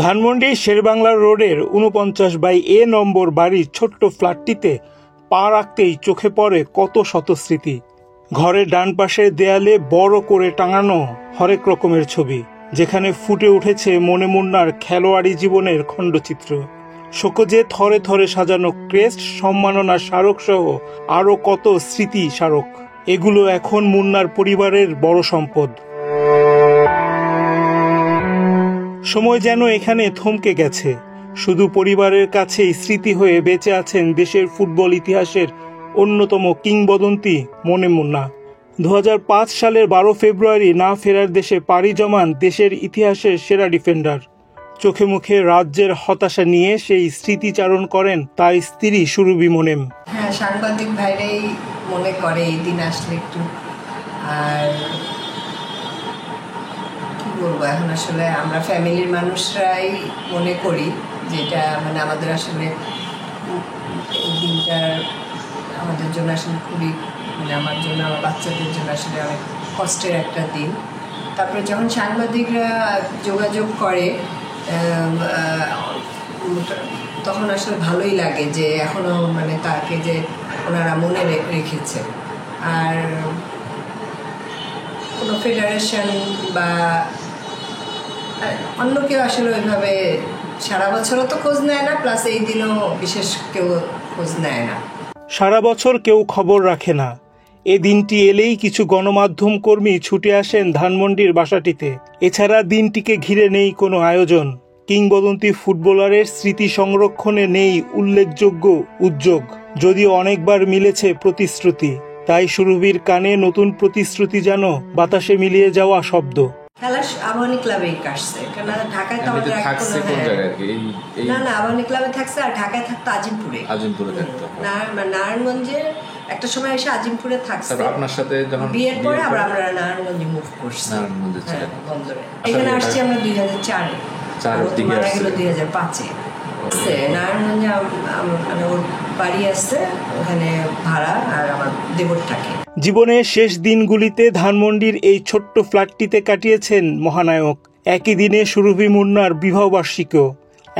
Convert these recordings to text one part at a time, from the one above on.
ধানমন্ডির শেরবাংলা রোডের ৪৯/এ নম্বর বাড়ির ছোট্ট ফ্ল্যাটটিতে পা রাখতেই চোখে পড়ে কত শত স্মৃতি। ঘরের ডান পাশের দেয়ালে বড় করে টাঙানো হরেক রকমের ছবি, যেখানে ফুটে উঠেছে মনে মুন্নার খেলোয়াড়ি জীবনের খণ্ডচিত্র। শোকজে থরে থরে সাজানো ক্রেস্ট, সম্মাননা স্মারক সহ আরও কত স্মৃতি স্মারক। এগুলো এখন মুন্নার পরিবারের বড় সম্পদ। সময় যেন এখানে থমকে গেছে। শুধু পরিবারের কাছেই স্মৃতি হয়ে বেঁচে আছেন দেশের ফুটবল ইতিহাসের অন্যতম কিংবদন্তি মনে মুন্না। ২০০৫ সালের ১২ ফেব্রুয়ারি না ফেরার দেশে পাড়ি জমান দেশের ইতিহাসের সেরা ডিফেন্ডার। চোখে মুখে রাজ্যের হতাশা নিয়ে সেই স্মৃতিচারণ করেন তার স্ত্রী সুরভি মোনেম। হ্যাঁ, সাংবাদিক ভাইরাই মনে করে এই দিন আসলে একটু, আর কি বলবো, এখন আসলে আমরা ফ্যামিলির মানুষরাই মনে করি যেটা মানে আমাদের আসলে এই দিনটার আমাদের জন্য আসলে খুবই মানে আমার জন্য, আমার বাচ্চাদের জন্য আসলে অনেক কষ্টের একটা দিন। তারপরে যখন সাংবাদিকরা যোগাযোগ করে তখন আসলে ভালোই লাগে যে এখনও মানে তাকে যে ওনারা মনে রেখেছে। আর কোনো ফেডারেশন বা অন্য কেউ আসলে ওইভাবে সারা বছরও তো খোঁজ নেয় না, প্লাস এই দিনও বিশেষ কেউ খোঁজ নেয় না। সারা বছর কেউ খবর রাখে না। এ দিনটি এলেই কিছু গণমাধ্যম কর্মী ছুটে আসেন ধানমন্ডির বাসাটিতে। এছাড়া দিনটিকে ঘিরে নেই কোনো আয়োজন। কিংবদন্তি ফুটবলারের স্মৃতি সংরক্ষণে নেই উল্লেখযোগ্য উদ্যোগ, যদিও অনেকবার মিলেছে প্রতিশ্রুতি। তাই সুরভির কানে নতুন প্রতিশ্রুতি যেন বাতাসে মিলিয়ে যাওয়া শব্দ। খেলা আবাহনী ক্লাবেই কাটছে, কারণ ঢাকায় তো আমাদের না আবাহনী ক্লাবে থাকছে, আর ঢাকায় থাকতো আজিমপুরে থাকতো, নারায়ণগঞ্জে একটা সময় এসে আজিমপুরে থাকছে। আপনার সাথে যখন বিয়ের পরে আবার আমরা নারায়ণগঞ্জে মুভ করছি, বন্দরে। এখানে আসছি আমরা ২০০৪-এ, মারা গেল ২০০৫-এ। নারায়ণগঞ্জে মানে ওর বাড়ি আছে, ওখানে ভাড়া, আর আমার দেবর থাকে। জীবনের শেষ দিনগুলিতে ধানমন্ডির এই ছোট্ট ফ্ল্যাটটিতে কাটিয়েছেন মহানায়ক। একই দিনে সুরভি মুন্নার বিবাহবার্ষিকীও।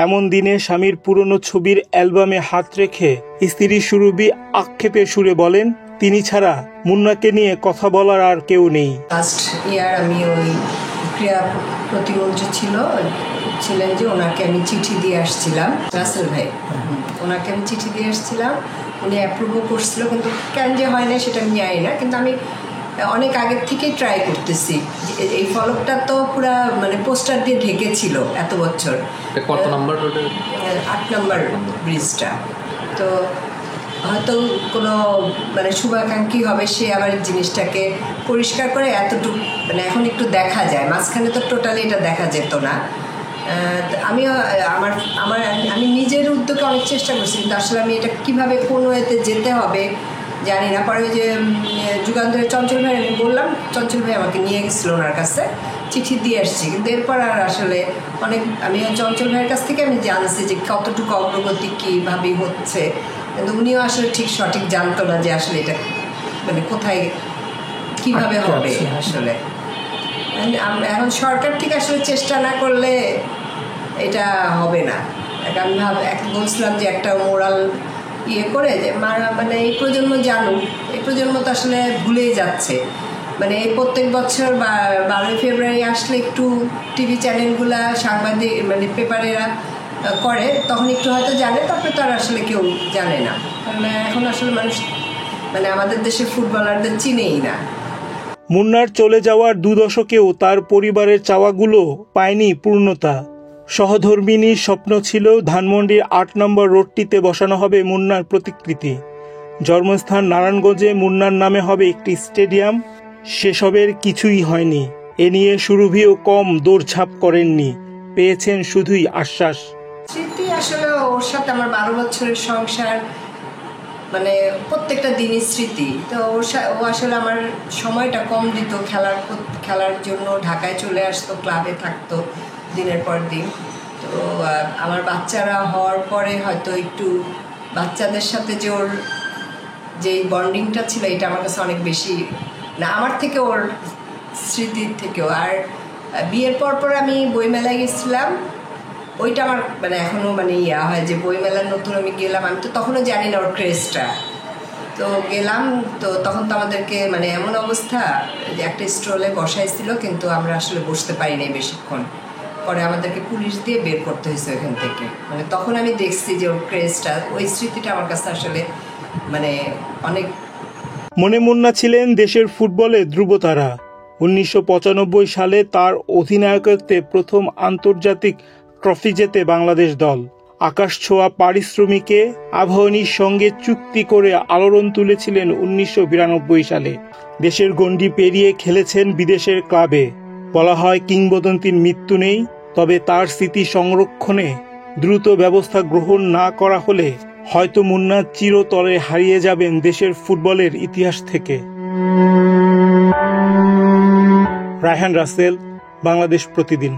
এমন দিনে স্বামীর পুরনো ছবির অ্যালবামে হাত রেখে স্ত্রী সুরভি আক্ষেপের সুরে বলেন, তিনি ছাড়া মুন্নাকে নিয়ে কথা বলার আর কেউ নেই। লাস্ট ইয়ার আমি ওই ক্রীড়া প্রতিমন্ত্রী ছিলেন যে, ওনাকে আমি চিঠি দিয়ে আসছিলাম, রাসেল ভাই, ওনাকে আমি চিঠি দিয়ে আসছিলাম। উনি অ্যাপ্রুভও করছিল, কিন্তু কেন যে হয় না সেটা আমি জানি না। কিন্তু আমি অনেক আগের থেকেই ট্রাই করতেছি। এই ফলকটা তো পুরা মানে পোস্টার দিয়ে ঢেকেছিল এত বছর। কত নম্বর? ৮ নম্বর ব্রিজটা। তো হয়তো কোনো মানে শুভাকাঙ্ক্ষী হবে, সে আবার জিনিসটাকে পরিষ্কার করে এতটুকু মানে এখন একটু দেখা যায়। মাঝখানে তো টোটালি এটা দেখা যেত না। আমি নিজের উদ্যোগে অনেক চেষ্টা করছি, কিন্তু আসলে আমি এটা কীভাবে কোন ওয়েতে যেতে হবে জানি না। পরে যে যুগান্তরের চঞ্চল ভাই আমি বললাম, চঞ্চল ভাই আমাকে নিয়ে গেছিল ওনার কাছে, চিঠি দিয়ে আসছি। কিন্তু এরপর আর আসলে আমি চঞ্চল ভাইয়ের কাছ থেকে আমি জানছি যে কতটুকু অগ্রগতি কীভাবে হচ্ছে, কিন্তু উনিও আসলে সঠিক জানতো না যে আসলে এটা মানে কোথায় কীভাবে হবে। আসলে এখন সরকার থেকে আসলে চেষ্টা না করলে এটা হবে না। আমি বলছিলাম যে একটা মোরাল করে যে মানে এই প্রজন্ম জানুক, এই প্রজন্ম তো আসলে ভুলেই যাচ্ছে। মানে এই প্রত্যেক বছর ১২ ফেব্রুয়ারি আসলে একটু টিভি চ্যানেলগুলা, সাংবাদিক মানে পেপারেরা করে, তখন একটু হয়তো জানে, তারপরে তো আর আসলে কেউ জানে না। কারণ এখন আসলে মানুষ মানে আমাদের দেশের ফুটবলারদের চিনেই না। মুন্নার চলে যাওয়ার ২ দশকেও তার পরিবারের চাওয়াগুলো পায়নি পূর্ণতা। সহধর্মিনীর স্বপ্ন ছিল ধানমন্ডির ৮ নম্বর রোডটিতে বসানো হবে মুন্নার প্রতিকৃতি। জন্মস্থান নারায়ণগঞ্জে মুন্নার নামে হবে একটি স্টেডিয়াম। সেসবের কিছুই হয়নি। এ নিয়ে সুরভিও কম দৌড়ঝাঁপ করেননি, পেয়েছেন শুধুই আশ্বাস। স্মৃতি আসলে ওর সাথে আমার ১২ বছরের সংসার, মানে প্রত্যেকটা দিনই স্মৃতি। তো ও আসলে আমার সময়টা কম দিত, খেলার জন্য ঢাকায় চলে আসতো, ক্লাবে থাকতো দিনের পর দিন। তো আমার বাচ্চারা হওয়ার পরে হয়তো একটু বাচ্চাদের সাথে যে ওর যে বন্ডিংটা ছিল, এটা আমার কাছে অনেক বেশি, না আমার থেকে ওর স্মৃতির থেকেও। আর বিয়ের পর আমি বইমেলায় গেছিলাম, ওইটা আমার মানে এখনো মানে ইয়া হয় যে বইমেলার নতুন আমি গেলাম, আমি তো তখনও জানি না ওর ক্রেজটা, তো গেলাম, তো তখন তো আমাদেরকে মানে এমন অবস্থা যে একটা স্টলে বসাইছিল, কিন্তু আমরা আসলে বসতে পারি নাই বেশিক্ষণ, পরে আমাদেরকে পুলিশ দিয়ে বের করতে হয়েছে ওইখান থেকে। মানে তখন আমি দেখছি যে ওর ক্রেজটা, ওই স্মৃতিটা আমার কাছে আসলে মানে অনেক। মনে মুন্না ছিলেন দেশের ফুটবলে ধ্রুবতারা। 1995 সালে তার অধিনায়কত্বে প্রথম আন্তর্জাতিক ট্রফি জেতে বাংলাদেশ দল। আকাশ ছোঁয়া পারিশ্রমিকে আবাহনীর সঙ্গে চুক্তি করে আলোড়ন তুলেছিলেন 1992 সালে। দেশের গণ্ডি পেরিয়ে খেলেছেন বিদেশের ক্লাবে। বলা হয় কিংবদন্তির মৃত্যু নেই, তবে তার স্মৃতি সংরক্ষণে দ্রুত ব্যবস্থা গ্রহণ না করা হলে হয়তো মুন্না চিরতরে হারিয়ে যাবেন দেশের ফুটবলের ইতিহাস থেকে। রায়হান রাসেল, বাংলাদেশ প্রতিদিন।